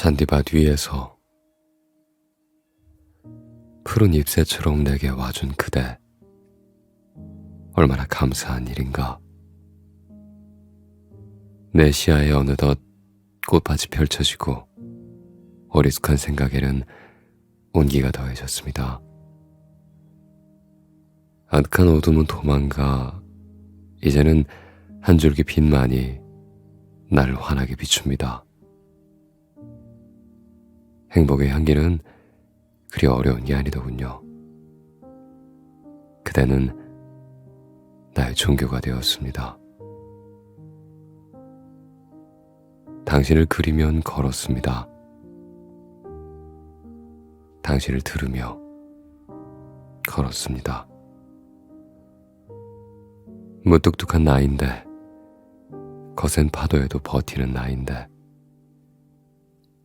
잔디밭 위에서 푸른 잎새처럼 내게 와준 그대, 얼마나 감사한 일인가. 내 시야에 어느덧 꽃밭이 펼쳐지고 어리숙한 생각에는 온기가 더해졌습니다. 아득한 어둠은 도망가 이제는 한 줄기 빛만이 나를 환하게 비춥니다. 행복의 향기는 그리 어려운 게 아니더군요. 그대는 나의 종교가 되었습니다. 당신을 그리면 걸었습니다. 당신을 들으며 걸었습니다. 무뚝뚝한 나인데 거센 파도에도 버티는 나인데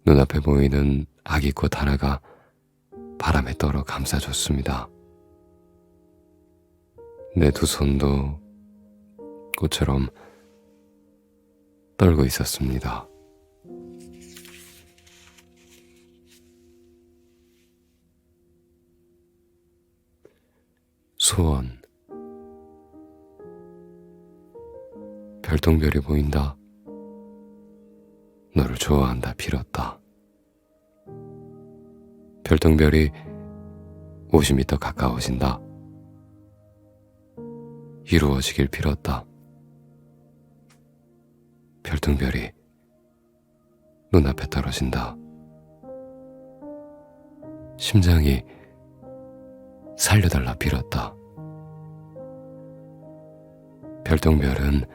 눈앞에 보이는 아기꽃 하나가 바람에 떨어 감싸줬습니다. 내 두 손도 꽃처럼 떨고 있었습니다. 소원. 별똥별이 보인다. 너를 좋아한다 빌었다. 별똥별이 50m 가까워진다. 이루어지길 빌었다. 별똥별이 눈앞에 떨어진다. 심장이 살려달라 빌었다. 별똥별은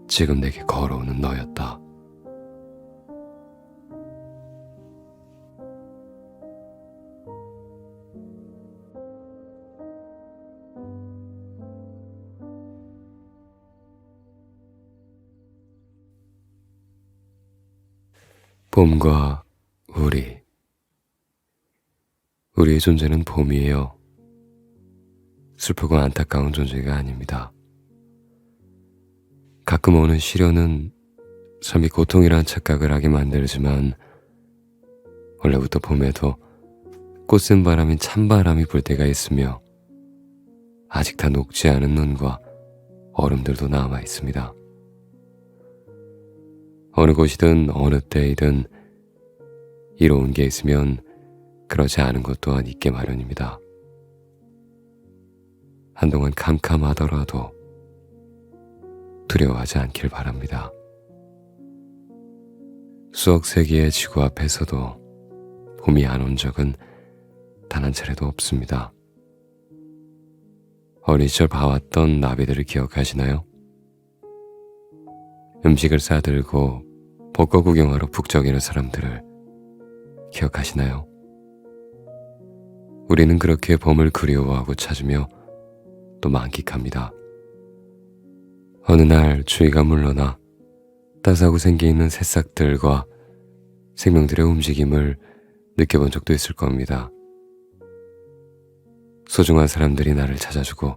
지금 내게 걸어오는 너였다. 봄과 우리의 존재는 봄이에요. 슬프고 안타까운 존재가 아닙니다. 가끔 오는 시련은 삶이 고통이란 착각을 하게 만들지만 원래부터 봄에도 꽃샘 바람인 찬바람이 불 때가 있으며 아직 다 녹지 않은 눈과 얼음들도 남아 있습니다. 어느 곳이든 어느 때이든 이로운 게 있으면 그러지 않은 것 또한 있게 마련입니다. 한동안 캄캄하더라도 두려워하지 않길 바랍니다. 수억 세기의 지구 앞에서도 봄이 안 온 적은 단 한 차례도 없습니다. 어린 시절 봐왔던 나비들을 기억하시나요? 음식을 싸들고 벚꽃 구경하러 북적이는 사람들을 기억하시나요? 우리는 그렇게 봄을 그리워하고 찾으며 또 만끽합니다. 어느 날 주위가 물러나 따스하고 생기 있는 새싹들과 생명들의 움직임을 느껴본 적도 있을 겁니다. 소중한 사람들이 나를 찾아주고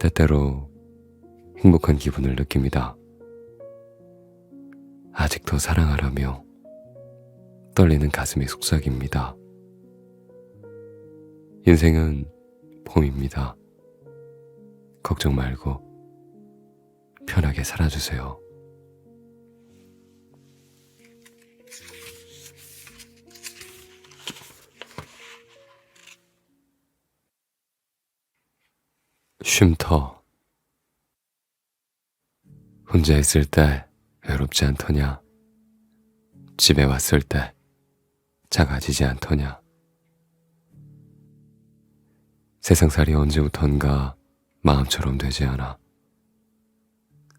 때때로 행복한 기분을 느낍니다. 아직 더 사랑하라며 떨리는 가슴이 속삭입니다. 인생은 봄입니다. 걱정 말고 편하게 살아주세요. 쉼터. 혼자 있을 때 외롭지 않더냐? 집에 왔을 때 작아지지 않더냐? 세상살이 언제부턴가 마음처럼 되지 않아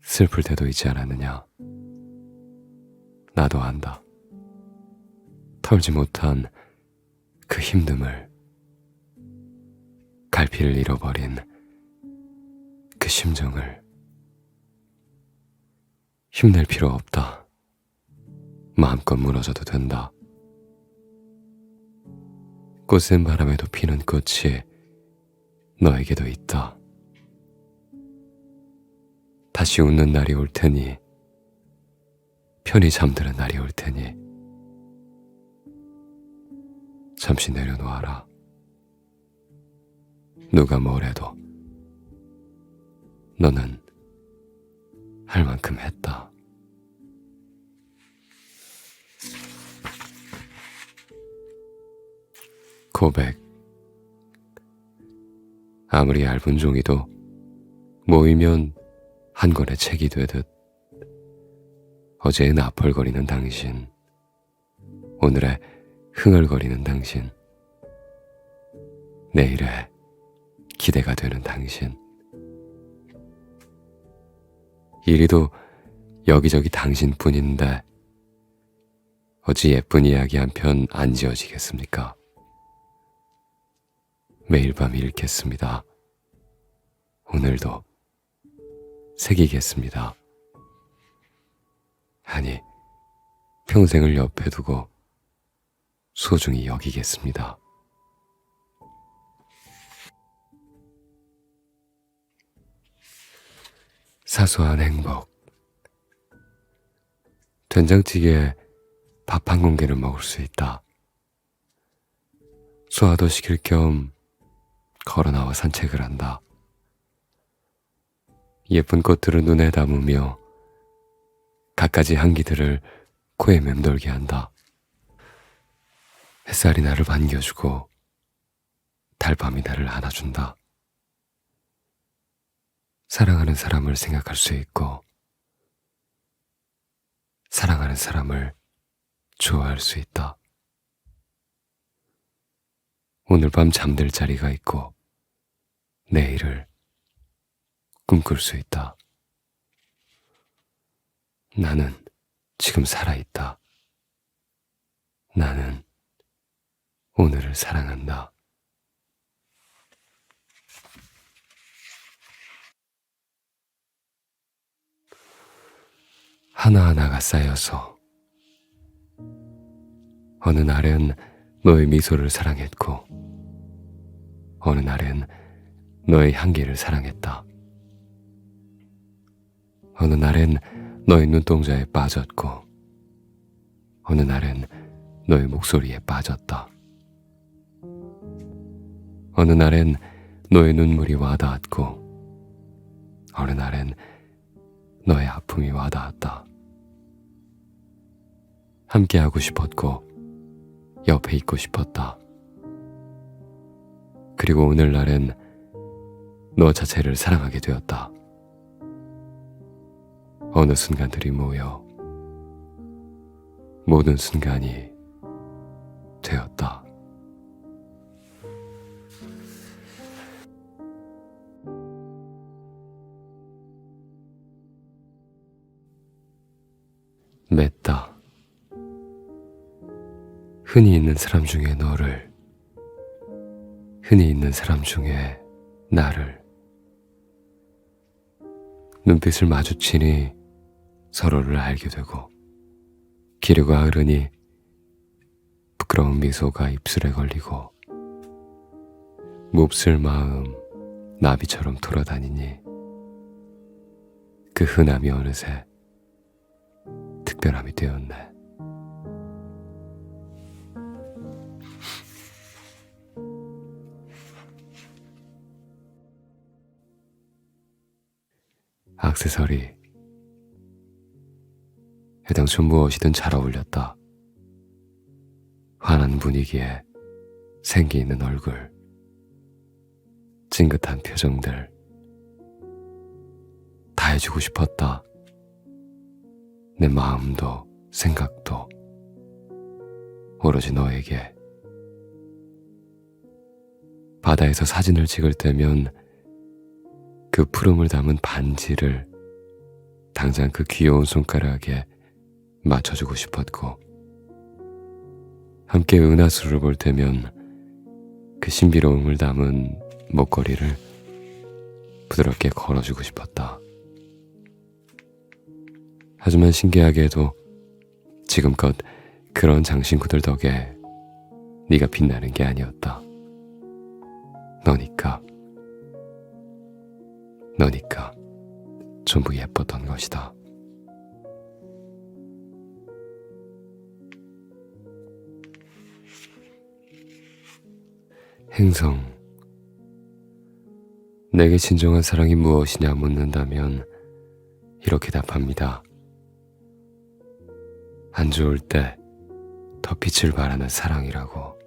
슬플 때도 있지 않았느냐? 나도 안다. 털지 못한 그 힘듦을, 갈피를 잃어버린 그 심정을. 힘낼 필요 없다. 마음껏 무너져도 된다. 꽃샘 바람에도 피는 꽃이 너에게도 있다. 다시 웃는 날이 올 테니 편히 잠드는 날이 올 테니 잠시 내려놓아라. 누가 뭐래도 너는 할 만큼 했다. 고백. 아무리 얇은 종이도 모이면 한 권의 책이 되듯 어제의 나펄거리는 당신, 오늘의 흥얼거리는 당신, 내일의 기대가 되는 당신. 이리도 여기저기 당신뿐인데 어찌 예쁜 이야기 한 편 안 지어지겠습니까? 매일 밤 읽겠습니다. 오늘도 새기겠습니다. 아니, 평생을 옆에 두고 소중히 여기겠습니다. 사소한 행복. 된장찌개에 밥 한 공기를 먹을 수 있다. 소화도 시킬 겸 걸어 나와 산책을 한다. 예쁜 꽃들을 눈에 담으며 갖가지 향기들을 코에 맴돌게 한다. 햇살이 나를 반겨주고 달밤이 나를 안아준다. 사랑하는 사람을 생각할 수 있고 사랑하는 사람을 좋아할 수 있다. 오늘 밤 잠들 자리가 있고 내일을 꿈꿀 수 있다. 나는 지금 살아있다. 나는 오늘을 사랑한다. 하나하나가 쌓여서 어느 날엔 너의 미소를 사랑했고 어느 날엔 너의 향기를 사랑했다. 어느 날엔 너의 눈동자에 빠졌고 어느 날엔 너의 목소리에 빠졌다. 어느 날엔 너의 눈물이 와닿았고 어느 날엔 너의 아픔이 와닿았다. 함께하고 싶었고 옆에 있고 싶었다. 그리고 오늘날엔 너 자체를 사랑하게 되었다. 어느 순간들이 모여 모든 순간이 되었다. 맺다. 흔히 있는 사람 중에 너를, 흔히 있는 사람 중에 나를. 눈빛을 마주치니 서로를 알게 되고 기류가 흐르니 부끄러운 미소가 입술에 걸리고 몹쓸 마음 나비처럼 돌아다니니 그 흔함이 어느새 특별함이 되었네. 액세서리. 해당초 무엇이든 잘 어울렸다. 환한 분위기에 생기 있는 얼굴, 찡긋한 표정들. 다 해주고 싶었다. 내 마음도 생각도 오로지 너에게. 바다에서 사진을 찍을 때면 그 푸름을 담은 반지를 당장 그 귀여운 손가락에 맞춰주고 싶었고, 함께 은하수를 볼 때면 그 신비로움을 담은 목걸이를 부드럽게 걸어주고 싶었다. 하지만 신기하게도 지금껏 그런 장신구들 덕에 네가 빛나는 게 아니었다. 너니까 전부 예뻤던 것이다. 행성. 내게 진정한 사랑이 무엇이냐 묻는다면 이렇게 답합니다. 안 좋을 때 더 빛을 발하는 사랑이라고.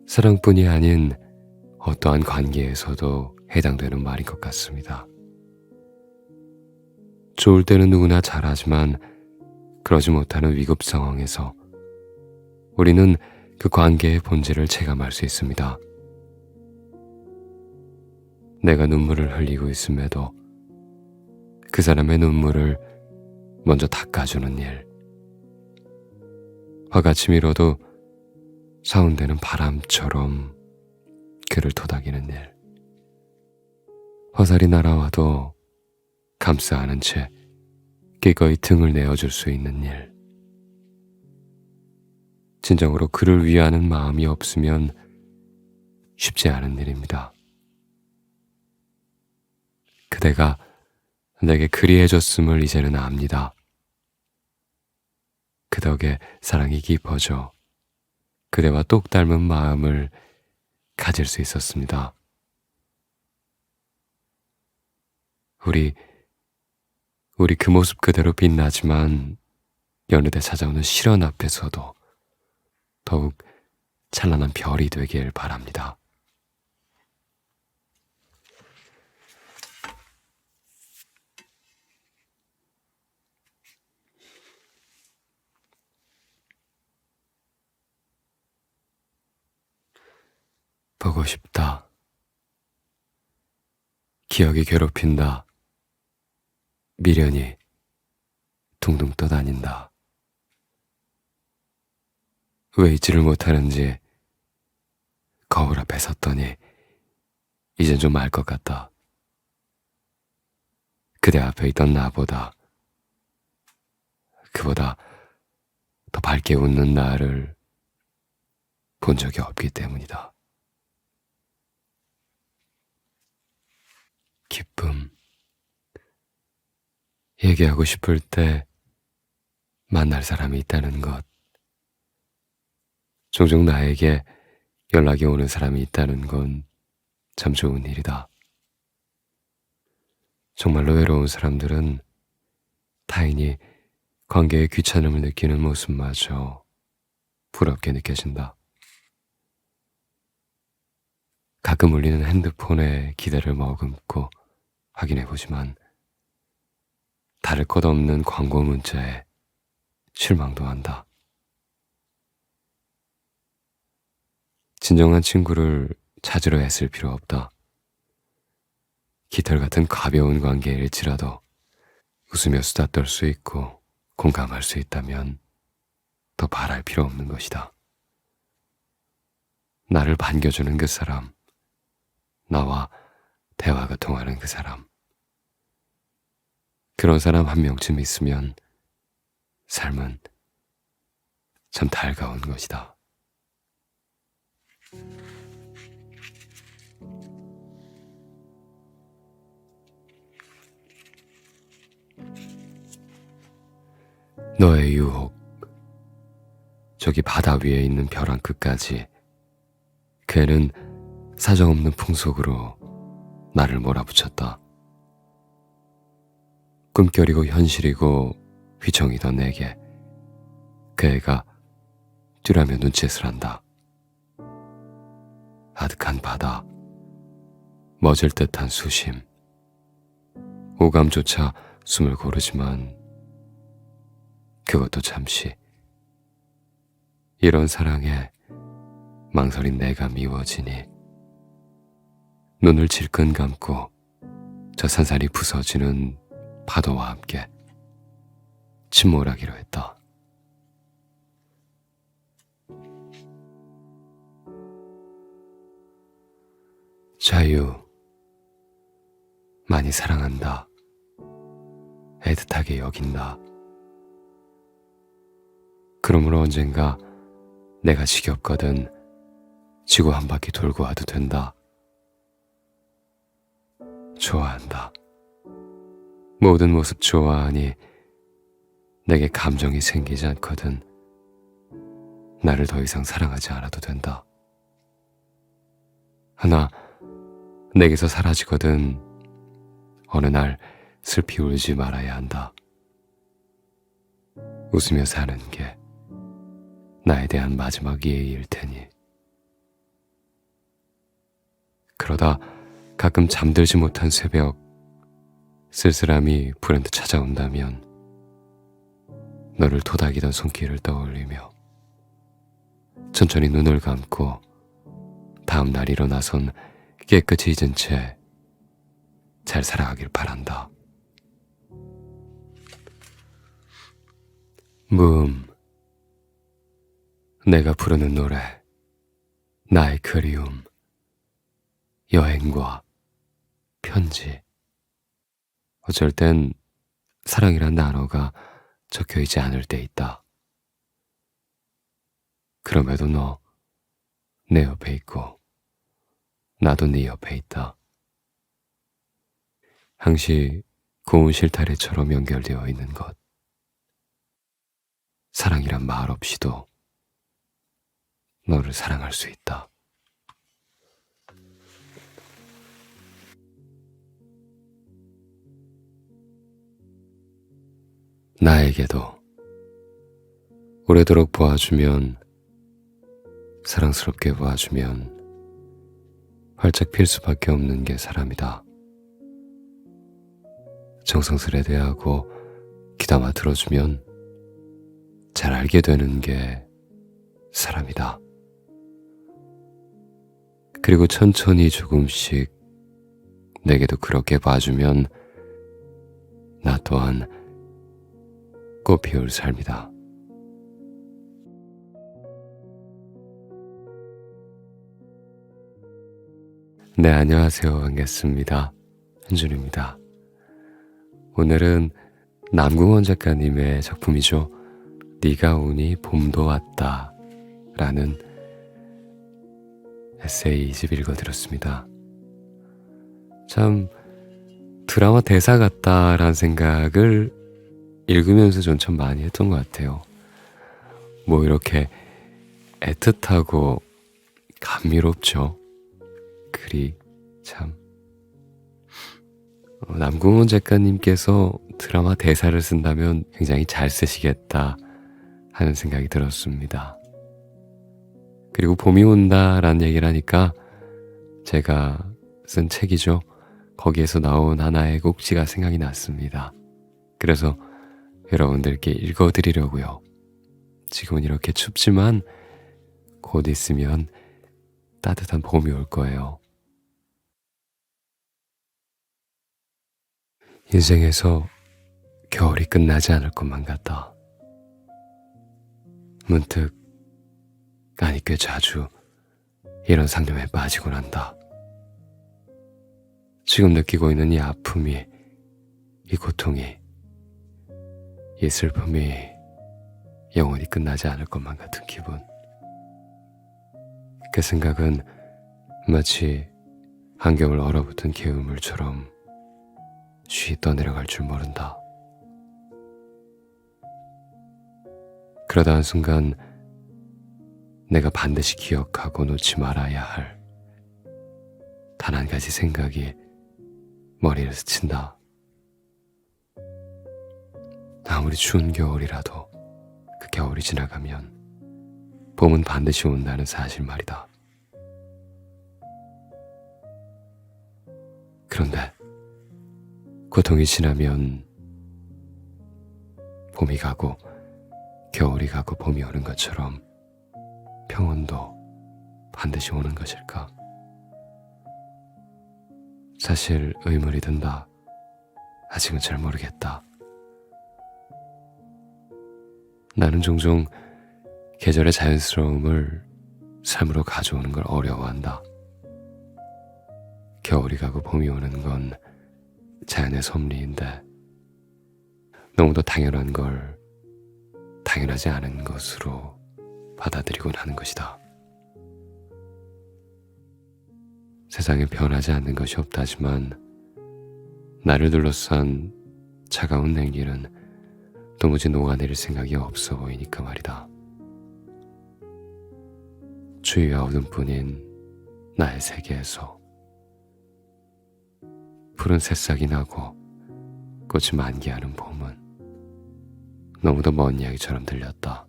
사랑뿐이 아닌 어떠한 관계에서도 해당되는 말인 것 같습니다. 좋을 때는 누구나 잘하지만 그러지 못하는 위급 상황에서 우리는 그 관계의 본질을 체감할 수 있습니다. 내가 눈물을 흘리고 있음에도 그 사람의 눈물을 먼저 닦아주는 일. 화가 치밀어도 사운되는 바람처럼 그를 토닥이는 일. 화살이 날아와도 감싸 안은 채 기꺼이 등을 내어줄 수 있는 일. 진정으로 그를 위하는 마음이 없으면 쉽지 않은 일입니다. 그대가 내게 그리해줬음을 이제는 압니다. 그 덕에 사랑이 깊어져 그대와 똑 닮은 마음을 가질 수 있었습니다. 우리 그 모습 그대로 빛나지만 여느 때 찾아오는 시련 앞에서도 더욱 찬란한 별이 되길 바랍니다. 보고 싶다. 기억이 괴롭힌다. 미련이 둥둥 떠다닌다. 왜 잊지를 못하는지 거울 앞에 섰더니 이젠 좀 알 것 같다. 그대 앞에 있던 나보다 그보다 더 밝게 웃는 나를 본 적이 없기 때문이다. 기쁨. 얘기하고 싶을 때 만날 사람이 있다는 것. 종종 나에게 연락이 오는 사람이 있다는 건 참 좋은 일이다. 정말로 외로운 사람들은 타인이 관계에 귀찮음을 느끼는 모습마저 부럽게 느껴진다. 가끔 울리는 핸드폰에 기대를 머금고 확인해보지만 다를 것 없는 광고 문자에 실망도 한다. 진정한 친구를 찾으려 애쓸 필요 없다. 깃털 같은 가벼운 관계일지라도 웃으며 수다 떨 수 있고 공감할 수 있다면 더 바랄 필요 없는 것이다. 나를 반겨주는 그 사람, 나와 대화가 통하는 그 사람. 그런 사람 한 명쯤 있으면 삶은 참 달가운 것이다. 너의 유혹. 저기 바다 위에 있는 별 한 끝까지 그 애는 사정없는 풍속으로 나를 몰아붙였다. 꿈결이고 현실이고 휘청이던 내게 그 애가 뛰라며 눈짓을 한다. 아득한 바다, 멎을 듯한 수심, 오감조차 숨을 고르지만 그것도 잠시. 이런 사랑에 망설인 내가 미워지니 눈을 질끈 감고 저 산산이 부서지는 파도와 함께 침몰하기로 했다. 자유. 많이 사랑한다. 애틋하게 여긴다. 그러므로 언젠가 내가 지겹거든 지구 한 바퀴 돌고 와도 된다. 좋아한다. 모든 모습 좋아하니 내게 감정이 생기지 않거든 나를 더 이상 사랑하지 않아도 된다. 하나 내게서 사라지거든 어느 날 슬피 울지 말아야 한다. 웃으며 사는 게 나에 대한 마지막 예의일 테니. 그러다 가끔 잠들지 못한 새벽 쓸쓸함이 불현듯 찾아온다면 너를 토닥이던 손길을 떠올리며 천천히 눈을 감고 다음 날 일어나선 깨끗이 잊은 채 잘 살아가길 바란다. 내가 부르는 노래, 나의 그리움, 여행과 편지. 어쩔 땐 사랑이란 단어가 적혀있지 않을 때 있다. 그럼에도 너 내 옆에 있고 나도 네 옆에 있다. 항시 고운 실타래처럼 연결되어 있는 것. 사랑이란 말 없이도 너를 사랑할 수 있다. 나에게도 오래도록 보아주면, 사랑스럽게 보아주면 활짝 필 수밖에 없는 게 사람이다. 정성스레 대하고 귀담아 들어주면 잘 알게 되는 게 사람이다. 그리고 천천히 조금씩 내게도 그렇게 봐주면 나 또한 꽃 피울 삶이다. 네, 안녕하세요. 반갑습니다. 현준입니다. 오늘은 남궁원 작가님의 작품이죠. 네가 오니 봄도 왔다 라는 에세이 2집 읽어드렸습니다. 참 드라마 대사 같다라는 생각을 읽으면서 전 참 많이 했던 것 같아요. 뭐 이렇게 애틋하고 감미롭죠. 글이 참. 남궁원 작가님께서 드라마 대사를 쓴다면 굉장히 잘 쓰시겠다 하는 생각이 들었습니다. 그리고 봄이 온다라는 얘기를 하니까 제가 쓴 책이죠. 거기에서 나온 하나의 꼭지가 생각이 났습니다. 그래서 여러분들께 읽어드리려고요. 지금은 이렇게 춥지만 곧 있으면 따뜻한 봄이 올 거예요. 인생에서 겨울이 끝나지 않을 것만 같다. 문득, 아니 꽤 자주 이런 상념에 빠지곤 한다. 지금 느끼고 있는 이 아픔이, 이 고통이, 이 슬픔이 영원히 끝나지 않을 것만 같은 기분. 그 생각은 마치 한겨울 얼어붙은 개울물처럼 쉬 떠내려갈 줄 모른다. 그러다 한순간 내가 반드시 기억하고 놓지 말아야 할 단 한 가지 생각이 머리를 스친다. 아무리 추운 겨울이라도 그 겨울이 지나가면 봄은 반드시 온다는 사실 말이다. 그런데 고통이 지나면 봄이 가고 겨울이 가고 봄이 오는 것처럼 평온도 반드시 오는 것일까? 사실 의문이 든다. 아직은 잘 모르겠다. 나는 종종 계절의 자연스러움을 삶으로 가져오는 걸 어려워한다. 겨울이 가고 봄이 오는 건 자연의 섭리인데 너무도 당연한 걸 당연하지 않은 것으로 받아들이곤 하는 것이다. 세상에 변하지 않는 것이 없다지만 나를 둘러싼 차가운 냉기는 도무지 녹아내릴 생각이 없어 보이니까 말이다. 추위와 어둠뿐인 나의 세계에서 푸른 새싹이 나고 꽃이 만개하는 봄은 너무도 먼 이야기처럼 들렸다.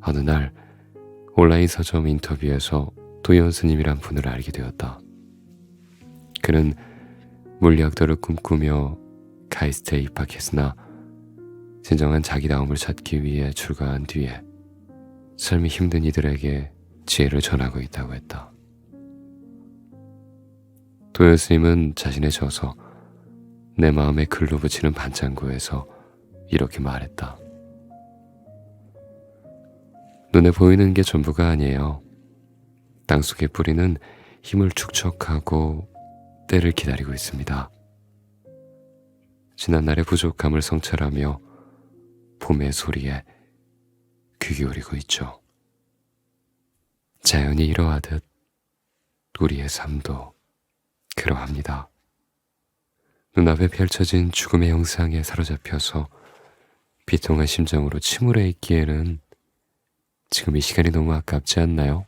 어느 날 온라인 서점 인터뷰에서 도연 스님이란 분을 알게 되었다. 그는 물리학도를 꿈꾸며 카이스트에 입학했으나 진정한 자기다움을 찾기 위해 출가한 뒤에 삶이 힘든 이들에게 지혜를 전하고 있다고 했다. 도연 스님은 자신의 저서 내 마음에 글로 붙이는 반창고에서 이렇게 말했다. 눈에 보이는 게 전부가 아니에요. 땅속의 뿌리는 힘을 축적하고 때를 기다리고 있습니다. 지난날의 부족함을 성찰하며 봄의 소리에 귀 기울이고 있죠. 자연이 이러하듯 우리의 삶도 그러합니다. 눈앞에 펼쳐진 죽음의 형상에 사로잡혀서 비통한 심정으로 침울해 있기에는 지금 이 시간이 너무 아깝지 않나요?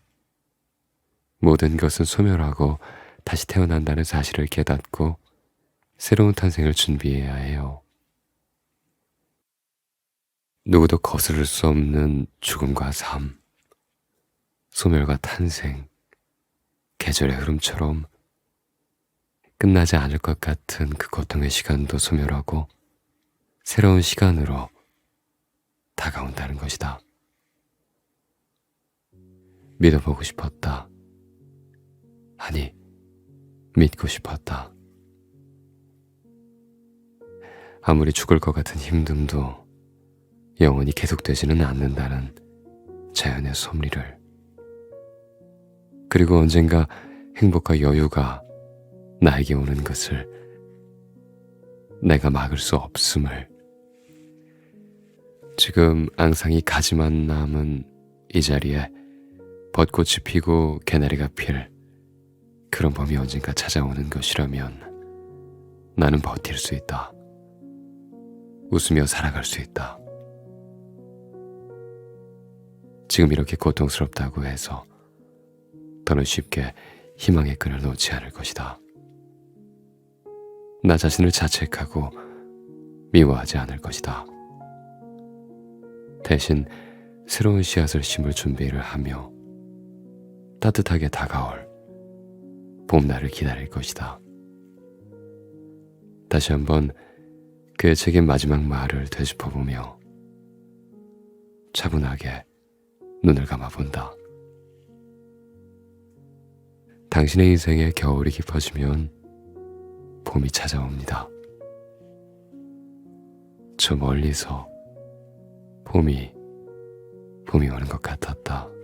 모든 것은 소멸하고 다시 태어난다는 사실을 깨닫고 새로운 탄생을 준비해야 해요. 누구도 거스를 수 없는 죽음과 삶, 소멸과 탄생, 계절의 흐름처럼 끝나지 않을 것 같은 그 고통의 시간도 소멸하고 새로운 시간으로 다가온다는 것이다. 믿어보고 싶었다. 아니, 믿고 싶었다. 아무리 죽을 것 같은 힘듦도 영원히 계속되지는 않는다는 자연의 섭리를, 그리고 언젠가 행복과 여유가 나에게 오는 것을 내가 막을 수 없음을, 지금 앙상이 가지만 남은 이 자리에 벚꽃이 피고 개나리가 필 그런 봄이 언젠가 찾아오는 것이라면 나는 버틸 수 있다. 웃으며 살아갈 수 있다. 지금 이렇게 고통스럽다고 해서 더는 쉽게 희망의 끈을 놓지 않을 것이다. 나 자신을 자책하고 미워하지 않을 것이다. 대신 새로운 씨앗을 심을 준비를 하며 따뜻하게 다가올 봄날을 기다릴 것이다. 다시 한번 그의 책의 마지막 말을 되짚어보며 차분하게 눈을 감아본다. 당신의 인생에 겨울이 깊어지면 봄이 찾아옵니다. 저 멀리서 봄이 오는 것 같았다.